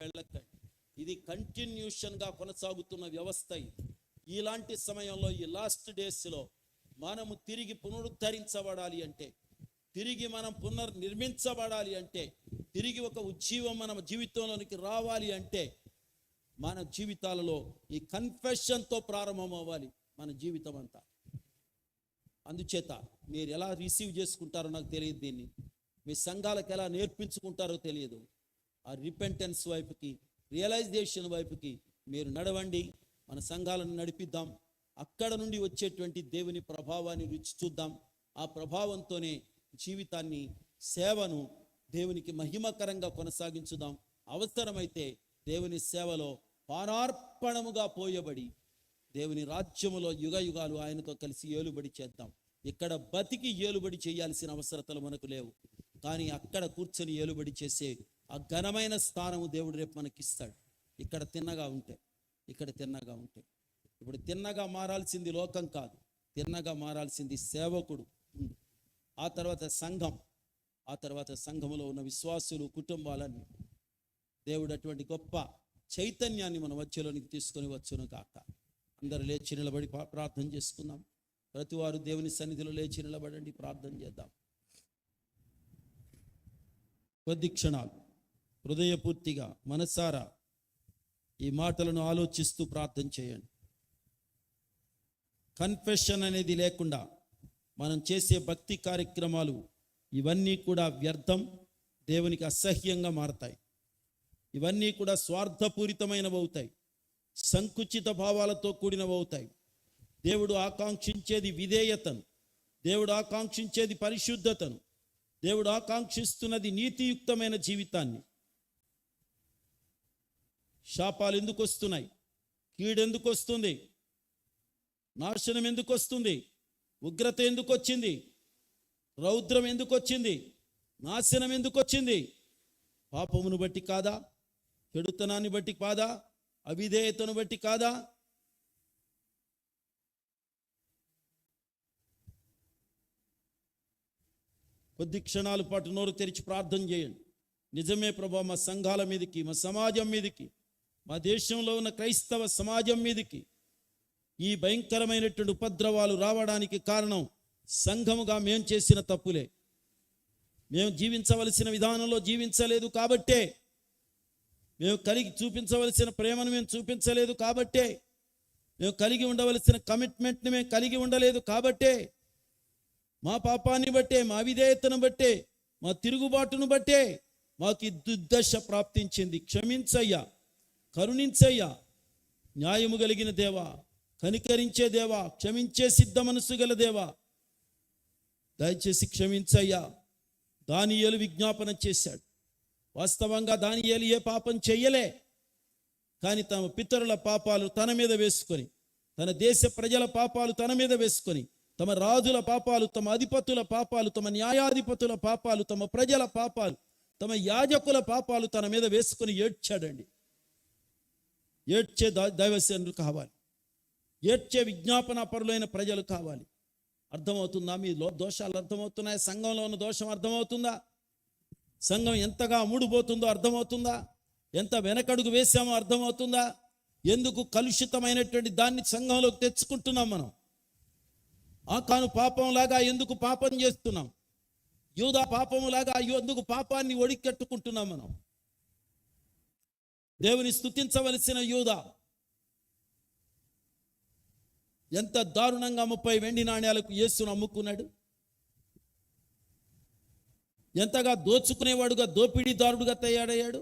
వెళ్ళకండి. ఇది కంటిన్యూషన్గా కొనసాగుతున్న వ్యవస్థ. ఇలాంటి సమయంలో, ఈ లాస్ట్ డేస్లో మనము తిరిగి పునరుద్ధరించబడాలి అంటే, తిరిగి మనం పునర్నిర్మించబడాలి అంటే, తిరిగి ఒక ఉజ్జీవం మన జీవితంలోనికి రావాలి అంటే, మన జీవితాలలో ఈ కన్ఫెషన్తో ప్రారంభం అవ్వాలి మన జీవితం అంతా. అందుచేత మీరు ఎలా రిసీవ్ చేసుకుంటారో నాకు తెలియదు, దీన్ని మీ సంఘాలకు ఎలా నేర్పించుకుంటారో తెలియదు. ఆ రిపెంటెన్స్ వైపుకి, రియలైజేషన్ వైపుకి మీరు నడవండి. మన సంఘాలను నడిపిద్దాం. అక్కడ నుండి వచ్చేటువంటి దేవుని ప్రభావాన్ని రుచి చూద్దాం. ఆ ప్రభావంతోనే జీవితాన్ని, సేవను దేవునికి మహిమకరంగా కొనసాగించుదాం. అవసరమైతే దేవుని సేవలో పానార్పణముగా పోయబడి దేవుని రాజ్యములో యుగ యుగాలు ఆయనతో కలిసి ఏలుబడి చేద్దాం. ఇక్కడ బతికి ఏలుబడి చేయాల్సిన అవసరతలు మనకు లేవు, కానీ అక్కడ కూర్చొని ఏలుబడి చేసే ఆ ఘనమైన స్థానము దేవుడు రేపు మనకిస్తాడు. ఇక్కడ తిన్నగా ఉంటే, ఇప్పుడు తిన్నగా మారాల్సింది లోకం కాదు, తిన్నగా మారాల్సింది సేవకుడు, ఆ తర్వాత సంఘం, ఆ తర్వాత సంఘములో ఉన్న విశ్వాసులు, కుటుంబాలన్నీ. దేవుడు అటువంటి గొప్ప చైతన్యాన్ని మన మధ్యలోనికి తీసుకొని వచ్చును కాక. అందరూ లేచి నిలబడి ప్రార్థన చేసుకుందాం. ప్రతివారు దేవుని సన్నిధిలో లేచి నిలబడండి, ప్రార్థన చేద్దాం. కొద్ది క్షణాలు హృదయపూర్తిగా, మనసారా ఈ మాటలను ఆలోచిస్తూ ప్రార్థన చేయండి. కన్ఫెషన్ అనేది లేకుండా మనం చేసే భక్తి కార్యక్రమాలు ఇవన్నీ కూడా వ్యర్థం, దేవునికి అసహ్యంగా మారతాయి. ఇవన్నీ కూడా స్వార్థపూరితమైనవి అవుతాయి, సంకుచిత భావాలతో కూడినవి అవుతాయి. దేవుడు ఆకాంక్షించేది విధేయతను, దేవుడు ఆకాంక్షించేది పరిశుద్ధతను, దేవుడు ఆకాంక్షిస్తున్నది నీతియుక్తమైన జీవితాన్ని. శాపాలు ఎందుకు వస్తున్నాయి? కీడు ఎందుకు వస్తుంది? నాశనం ఎందుకు వస్తుంది? ఉగ్రత ఎందుకు వచ్చింది? రౌద్రం ఎందుకు వచ్చింది? నాశనం ఎందుకు వచ్చింది? పాపమును బట్టి కాదా? చెడుతనాన్ని బట్టి కాదా? అవిధేయతను బట్టి కాదా? కొద్ది క్షణాల పాటు నోరు తెరిచి ప్రార్థన చేయండి. నిజమే ప్రభా, మా సంఘాల మీదకి, మా సమాజం మీదకి, మా దేశంలో ఉన్న క్రైస్తవ సమాజం మీదకి ఈ భయంకరమైనటువంటి ఉపద్రవాలు రావడానికి కారణం సంఘముగా మేము చేసిన తప్పులే. మేము జీవించవలసిన విధానంలో జీవించలేదు కాబట్టే, మేము కలిగి చూపించవలసిన ప్రేమను మేము చూపించలేదు కాబట్టే, మేము కలిగి ఉండవలసిన కమిట్మెంట్ని మేము కలిగి ఉండలేదు కాబట్టే, మా పాపాన్ని బట్టే, మా అవిధేయతను బట్టే, మా తిరుగుబాటును బట్టే మాకు ఈ దుర్దశ ప్రాప్తించింది. క్షమించయ్యా, కరుణించయ్యా. న్యాయము కలిగిన దేవా, కనికరించే దేవా, క్షమించే సిద్ధ మనసు గల దేవా, దయచేసి క్షమించయ్యా. దానియేలు విజ్ఞాపన చేశాడు. వాస్తవంగా దానియేలు ఏ పాపం చెయ్యలే, కానీ తమ పితరుల పాపాలు తన మీద వేసుకొని, తన దేశ ప్రజల పాపాలు తన మీద వేసుకొని, తమ రాజుల పాపాలు, తమ అధిపతుల పాపాలు, తమ న్యాయాధిపతుల పాపాలు, తమ ప్రజల పాపాలు, తమ యాజకుల పాపాలు తన మీద వేసుకొని ఏడ్చాడండి. ఏడ్చే దైవసేనులు కావాలి, ఏడ్చే విజ్ఞాపన పరులైన ప్రజలు కావాలి. అర్థమవుతుందా? మీ దోషాలు అర్థమవుతున్నాయి? సంఘంలో ఉన్న దోషం అర్థమవుతుందా? సంఘం ఎంతగా అమ్ముడుపోతుందో అర్థమవుతుందా? ఎంత వెనకడుగు వేసామో అర్థమవుతుందా? ఎందుకు కలుషితమైనటువంటి దాన్ని సంఘంలోకి తెచ్చుకుంటున్నాం మనం? ఆకాను పాపంలాగా ఎందుకు పాపం చేస్తున్నాం? యూదా పాపములాగా ఎందుకు పాపాన్ని ఒడికట్టుకుంటున్నాం మనం? దేవుని స్తుతించవలసిన యూదా ఎంత దారుణంగా 30 వెండి నాణ్యాలకు యేసును అమ్ముకున్నాడు. ఎంతగా దోచుకునేవాడుగా, దోపిడీదారుడుగా తయారయ్యాడు.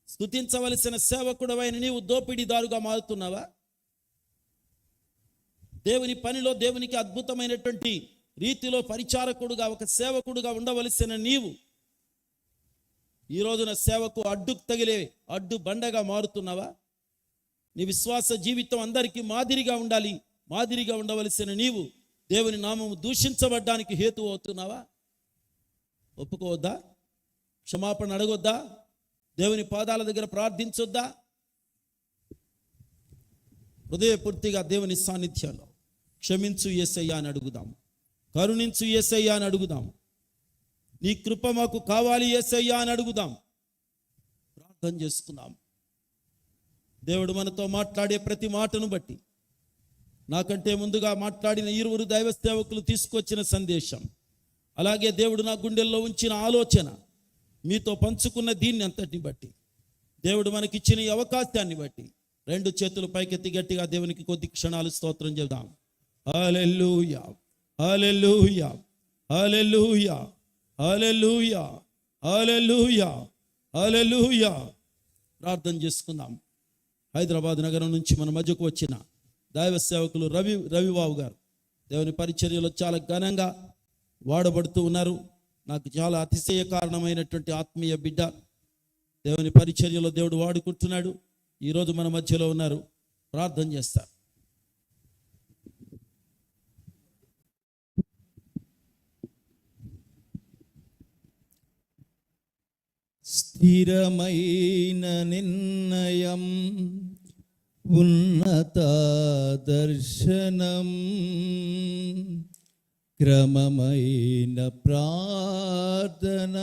స్తుతించవలసిన సేవకుడవైన నీవు దోపిడీదారుగా మారుతున్నావా? దేవుని పనిలో, దేవునికి అద్భుతమైనటువంటి రీతిలో పరిచారకుడుగా, ఒక సేవకుడుగా ఉండవలసిన నీవు ఈ రోజున సేవకు అడ్డుకు తగిలే అడ్డు బండగా మారుతున్నావా? నీ విశ్వాస జీవితం అందరికీ మాదిరిగా ఉండాలి, మాదిరిగా ఉండవలసిన నీవు దేవుని నామము దూషించబడ్డానికి హేతు అవుతున్నావా? ఒప్పుకోవద్దా? క్షమాపణ అడగొద్దా? దేవుని పాదాల దగ్గర ప్రార్థించొద్దా? హృదయపూర్తిగా దేవుని సాన్నిధ్యంలో క్షమించు యేసయ్యా అని అడుగుదాం, కరుణించు యేసయ్యా అని అడుగుదాం, నీ కృప మాకు కావాలి యేసయ్యా అని అడుగుదాం. ప్రార్థన చేసుకుందాం. దేవుడు మనతో మాట్లాడే ప్రతి మాటను బట్టి, నాకంటే ముందుగా మాట్లాడిన ఇరువురు దైవ సేవకులు తీసుకొచ్చిన సందేశం, అలాగే దేవుడు నా గుండెల్లో ఉంచిన ఆలోచన, మీతో పంచుకున్న దీన్ని అంతటిని బట్టి, దేవుడు మనకిచ్చిన ఈ అవకాశాన్ని బట్టి 2 చేతులు పైకెత్తి గట్టిగా దేవునికి కొద్ది క్షణాలు స్తోత్రం చెబుదాం. హల్లెలూయా, హల్లెలూయా, హల్లెలూయా, హల్లెలూయా, హల్లెలూయా, హల్లెలూయా. ప్రార్థన చేసుకుందాం. హైదరాబాద్ నగరం నుంచి మన మధ్యకు వచ్చిన దైవ సేవకులు రవిబాబు గారు దేవుని పరిచర్యలో చాలా ఘనంగా వాడబడుతూ ఉన్నారు. నాకు చాలా అతిశయ కారణమైనటువంటి ఆత్మీయ బిడ్డ. దేవుని పరిచర్యలో దేవుడు వాడుకుంటున్నాడు. ఈరోజు మన మధ్యలో ఉన్నారు. ప్రార్థన చేస్తారు. స్థిరమైన నిర్ణయం, ఉన్నత దర్శనం, క్రమమైన ప్రార్థన.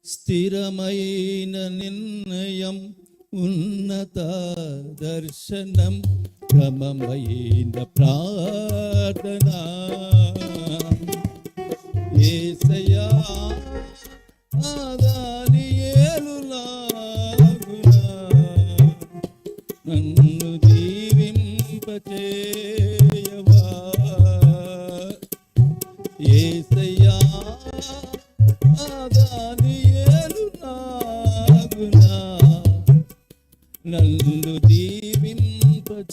స్థిరమైన నిర్ణయం, ఉన్నత దర్శనం, క్రమమైన ప్రార్థన. యేసయ్యా దానియేలులాగునా నన్ను దీవింపచేయవా. యేసయ్యా దానియేలులాగునా నన్ను దీవింపచేయవా.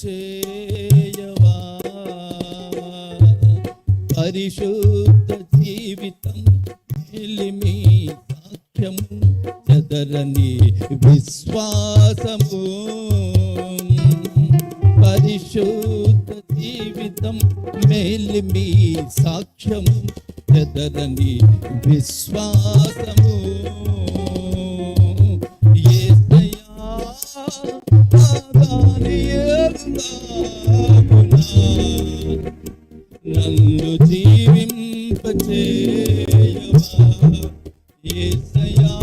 పరిశుద్ధ జీవితం మీ సాక్ష్యము, చెదరని విశ్వాసము. పరిశుద్ధ జీవితం మేలి మీ సాక్ష్యము, చెదరని విశ్వాసము. యేసయ్యా దానియేలులాగునా నన్ను జీవింపచేయవా. యేసయ్యా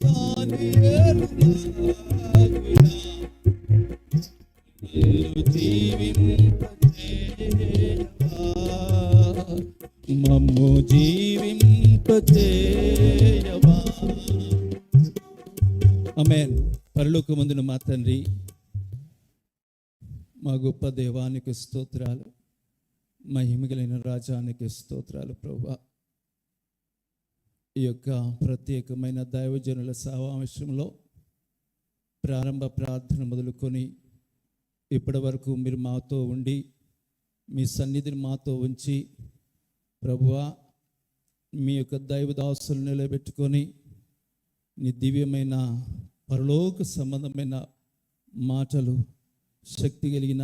దానియేలులాగునా నన్ను జీవింపచేయవా. మమ్ము జీవింపచేయవా. ఆమేన్. పరలోకమందున మా తండ్రి, మా గొప్ప దేవానికి స్తోత్రాలు, మహిమగలైన రాజానికి స్తోత్రాలు ప్రభువా. ఈ యొక్క ప్రత్యేకమైన దైవజనుల సమావేశంలో ప్రారంభ ప్రార్థన మొదలుకొని ఇప్పటి వరకు మీరు మాతో ఉండి మీ సన్నిధిని మాతో ఉంచి ప్రభువా, మీ యొక్క దైవదాసులు నిలబెట్టుకొని నీ దివ్యమైన పరలోక సంబంధమైన మాటలు, శక్తి కలిగిన,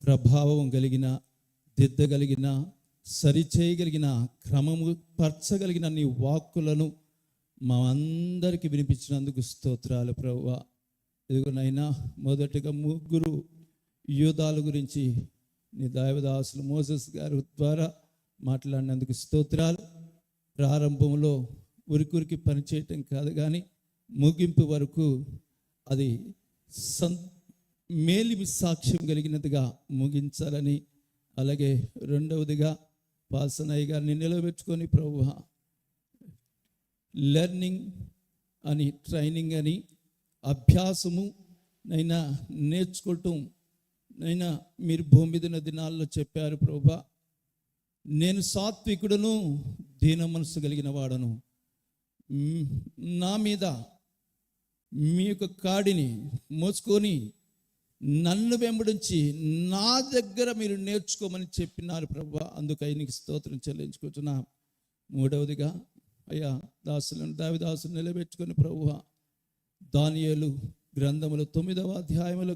ప్రభావం కలిగిన, దిద్దగలిగిన, సరిచేయగలిగిన, క్రమము పరచగలిగిన నీ వాక్కులను మా అందరికీ వినిపించినందుకు స్తోత్రాలు ప్రభువా. ఇదిగోనైనా మొదటిగా 3 యూదాల గురించి నీ దైవదాసులు మోసెస్ గారి ద్వారా మాట్లాడినందుకు స్తోత్రాలు. ప్రారంభంలో ఉరికి పనిచేయటం కాదు కానీ ముగింపు వరకు అది మేలి సాక్ష్యం కలిగినదిగా ముగించాలని, అలాగే రెండవదిగా పాల్సనయ్య గారిని నిలబెట్టుకొని ప్రభువా, లెర్నింగ్ అని, ట్రైనింగ్ అని, అభ్యాసము నైనా నేర్చుకోవటం నైనా మీరు భూమి మీద దినాల్లో చెప్పారు ప్రభువా. నేను సాత్వికుడును, దీన మనసు కలిగిన వాడను. నా మీద మీ యొక్క కాడిని మోసుకొని నన్ను వెంబడించి నా దగ్గర మీరు నేర్చుకోమని చెప్పినారు ప్రభువా. అందుకై నీకు స్తోత్రం చెల్లించుకుంటున్నా. మూడవదిగా అయ్యా దావీదాసులను నిలబెట్టుకొని ప్రభువా, దానియేలు గ్రంథములు 9వ అధ్యాయములో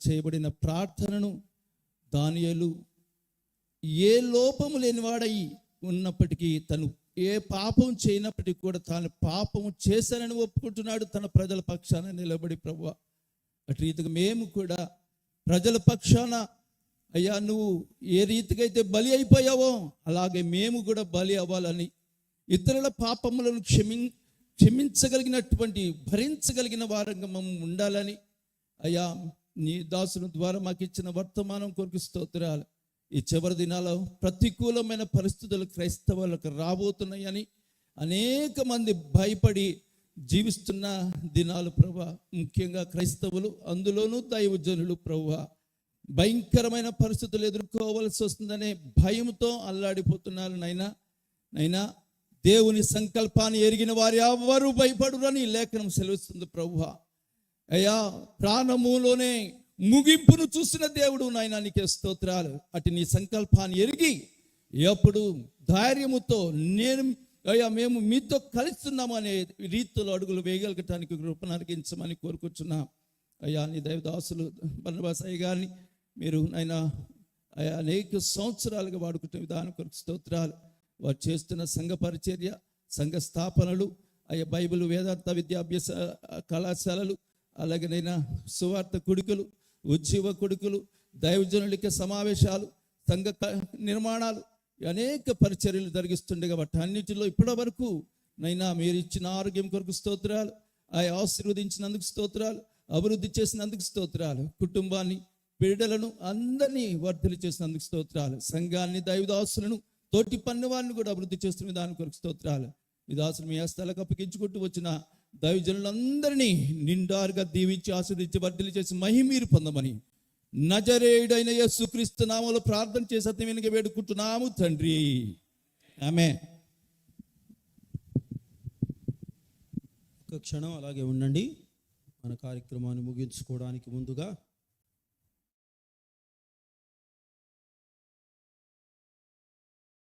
చేయబడిన ప్రార్థనను దానియేలు ఏ లోపము లేనివాడై ఉన్నప్పటికీ, తను ఏ పాపం చేయనప్పటికీ కూడా తాను పాపము చేశానని ఒప్పుకుంటున్నాడు. తన ప్రజల పక్షాన నిలబడి ప్రభువా, అటు రీతిగా మేము కూడా ప్రజల పక్షాన అయ్యా నువ్వు ఏ రీతికైతే బలి అయిపోయావో అలాగే మేము కూడా బలి అవ్వాలని ఇతరుల పాపములను క్షమించగలిగినటువంటి భరించగలిగిన వారంగా మనం ఉండాలని అయ్యా నీ దాసుని ద్వారా మాకు ఇచ్చిన వర్తమానం కొరకు స్తోత్రాలు. ఈ చివరి దినాల్లో ప్రతికూలమైన పరిస్థితులు క్రైస్తవులకు రాబోతున్నాయని అనేక మంది భయపడి జీవిస్తున్న దినాలు ప్రభువా. ముఖ్యంగా క్రైస్తవులు, అందులోనూ దైవజనులు ప్రభువా, భయంకరమైన పరిస్థితులు ఎదుర్కోవాల్సి వస్తుందనే భయంతో అల్లాడిపోతున్నారు. నైనా దేవుని సంకల్పాన్ని ఎరిగిన వారు ఎవరు భయపడురని లేఖనం సెలవిస్తుంది ప్రభువా. అయ్యా ప్రాణములోనే ముగింపును చూసిన దేవుడు నాయనా నీకే స్తోత్రాలు. అటు నీ సంకల్పాన్ని ఎరిగి ఎప్పుడు ధైర్యముతో మేము మీతో కలుస్తున్నాము అనే రీతిలో అడుగులు వేయగలగటానికి కృపను అనుగ్రహించమని కోరుకుంటున్నాం. అయ్యా నీ దైవదాసులు బర్నబాస్ అయ్య గారిని మీరు నాయనా అయ్యా అనేక సంవత్సరాలుగా వాడుకుంటున్న విధానం కొరకు స్తోత్రాలు. వారు చేస్తున్న సంఘ పరిచర్య, సంఘ స్థాపనలు, అయ్యా బైబిల్ వేదాంత విద్యాభ్యాస కళాశాలలు, అలాగనైనా సువార్త కొడుకులు, ఉజ్జీవ కొడుకులు, దైవజనులకి సమావేశాలు, సంఘ నిర్మాణాలు, అనేక పరిచర్యలు జరిగిస్తుండగా వాటి అన్నిటిలో ఇప్పటి వరకు నైనా మీరు ఇచ్చిన ఆరోగ్యం కొరకు స్తోత్రాలు, ఆయన ఆశీర్వదించినందుకు స్తోత్రాలు, అభివృద్ధి చేసినందుకు స్తోత్రాలు, కుటుంబాన్ని బిడ్డలను అందరినీ వర్ధలు చేసినందుకు స్తోత్రాలు, సంఘాన్ని దైవదాసులను తోటి పన్నువారిని కూడా అభివృద్ధి చేస్తున్న దాని కొరకు స్తోత్రాలు. ఈ దాసులు మీ హస్తాలకు అప్పగించుకుంటూ వచ్చిన దైవజనులందరినీ నిండారుగా దీవించి ఆశీర్వదించి వర్ధలు చేసి మహిమీరు పొందమని నజరేయుడైన యేసుక్రీస్తు నామములో ప్రార్థన చేసి అతనికి వేడుకుంటున్నాము తండ్రి, ఆమేన్. ఒక క్షణం అలాగే ఉండండి. మన కార్యక్రమాన్ని ముగించుకోవడానికి ముందుగా